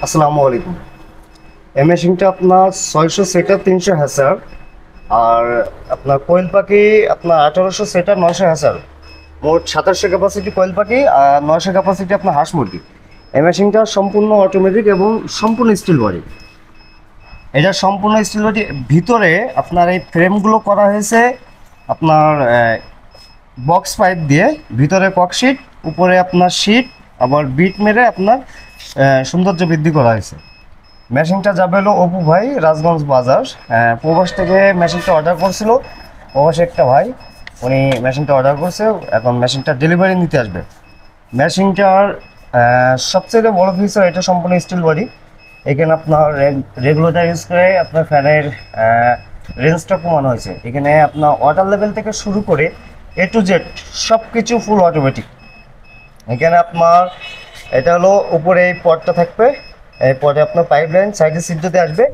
আসসালামু আলাইকুম। এই মেশিনটা আপনার 600 সেটার 300 হ্যাসার, আর আপনার কোয়েল পাখি আপনার 1800 সেটার 900 হ্যাসার, মোট 2700 ক্যাপাসিটি কোয়েল পাখি আর 900 ক্যাপাসিটি আপনার হাঁস মুরগি। এই মেশিনটা সম্পূর্ণ অটোমেটিক এবং সম্পূর্ণ স্টিল বডি। এটা সম্পূর্ণ স্টিল বডি। ভিতরে আপনার এই ফ্রেমগুলো করা হয়েছে আপনার বক্স পাইপ দিয়ে, ভিতরে ককশিট, উপরে আপনার শিট, আবার বিট মেরে আপনার সৌন্দর্য বৃদ্ধি করা হয়েছে। মেশিনটা যাবে হলো অপু ভাই, রাজগঞ্জ বাজার। প্রবাস থেকে মেশিনটা অর্ডার করছিল। প্রবাসে একটা ভাই, উনি মেশিনটা অর্ডার করছে, এখন মেশিনটা ডেলিভারি নিতে আসবে। মেশিনটার সবচেয়ে বড় ফিচার, এটা সম্পূর্ণ স্টিল বডি। এখানে আপনার রেগুলেটর ইউজ করে আপনার ফ্যানের রেঞ্জটা কমানো হয়েছে। এখানে আপনার ওয়াটার লেভেল থেকে শুরু করে A to Z সব কিছু ফুল অটোমেটিক। এখানে আপনার এটা হলো উপরে এই পটটা থাকবে, এই পটে আপনার পাইপ লাইন সাইডে সিদ্ধতে আসবে,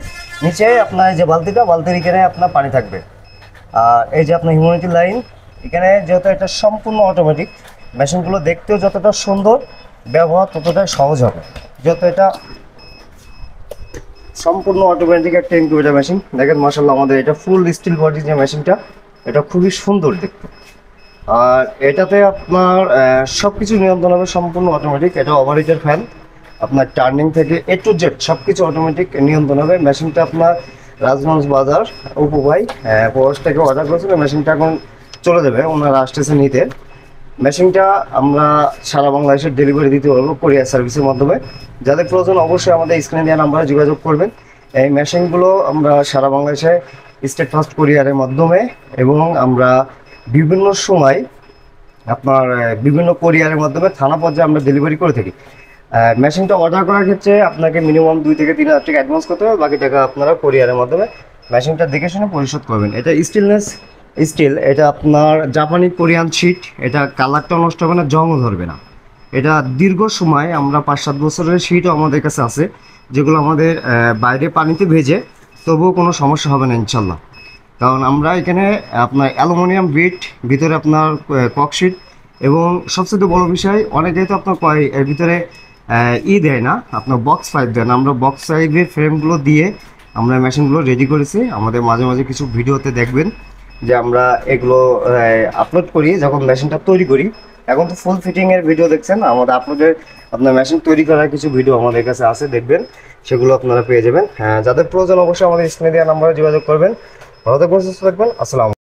নিচে আপনার এই যে বালতির এখানে আপনার পানি থাকবে। আর এই যে আপনার হিউমিডিটি লাইন এখানে, যেহেতু এটা সম্পূর্ণ অটোমেটিক, মেশিনগুলো দেখতেও যতটা সুন্দর, ব্যবহার ততটাই সহজ হবে। যেহেতু এটা সম্পূর্ণ অটোমেটিক একটা ইনকিউবেটর মেশিন। দেখেন মাশাআল্লাহ, আমাদের এটা ফুল স্টিল বডি যে মেশিনটা, এটা খুবই সুন্দর দেখতে। আর এটাতে আপনার সব কিছু নিয়ন্ত্রণ হবে সম্পূর্ণ অটোমেটিক। এটা ওভারহিটার ফ্যান, আপনার টার্নিং থেকে A to Z সব কিছু অটোমেটিক নিয়ন্ত্রণ হবে। মেশিনটা আপনার রাজগঞ্জ বাজার অপু ভাই প্রবাস থেকে অর্ডার করেছিল। মেশিনটা এখন চলে যাবে, ওনারা আসতেছে নিতে। মেশিনটা আমরা সারা বাংলাদেশে ডেলিভারি দিতে পারবো কোরিয়ার সার্ভিসের মাধ্যমে। যাদের প্রয়োজন অবশ্যই আমাদের স্ক্রিনে দেওয়া নাম্বারে যোগাযোগ করবেন। এই মেশিনগুলো আমরা সারা বাংলাদেশে স্টেট ফার্স্ট কোরিয়ারের মাধ্যমে, এবং আমরা বিভিন্ন সময় আপনার বিভিন্ন কোরিয়ারের মাধ্যমে থানা পর্যায়ে আমরা ডেলিভারি করে থাকি। মেশিনটা অর্ডার করার ক্ষেত্রে আপনাকে মিনিমাম 2 থেকে 3 হাজার টাকা অ্যাডভান্স করতে হবে, বাকি টাকা আপনারা কোরিয়ারের মাধ্যমে মেশিনটা দেখে শুনে পরিশোধ করবেন। এটা স্টিল, এটা আপনার জাপানি কোরিয়ান শিট। এটা কালারটা নষ্ট হবে না, জংও ধরবে না। এটা দীর্ঘ সময়, আমরা 5-7 বছরের শিটও আমাদের কাছে আছে, যেগুলো আমাদের বাইরে পানিতে ভেজে, তবুও কোনো সমস্যা হবে না ইনশাল্লাহ। কারণ আমরা এখানে আপনার অ্যালুমিনিয়াম বিট, ভিতরে আপনার ককশিট, এবং সবচেয়ে বড় বিষয়, অনেকেই তো আপনার এর ভিতরে দেয় না, আপনার বক্স পাইপ দেয় না। আমরা বক্স পাইপের ফ্রেমগুলো দিয়ে আমরা মেশিনগুলো রেডি করেছি। আমাদের মাঝে মাঝে কিছু ভিডিওতে দেখবেন যে আমরা এগুলো আপলোড করি যখন মেশিনটা তৈরি করি। এখন তো ফুল ফিটিংয়ের ভিডিও দেখছেন, আমাদের আপনার মেশিন তৈরি করার কিছু ভিডিও আমাদের কাছে আছে, দেখবেন, সেগুলো আপনারা পেয়ে যাবেন। যাদের প্রয়োজন অবশ্যই আমাদের স্ক্রিনে দেওয়া নাম্বারে যোগাযোগ করবেন। ভালো থাকবেন, সুস্থ থাকবেন। আসসালাম।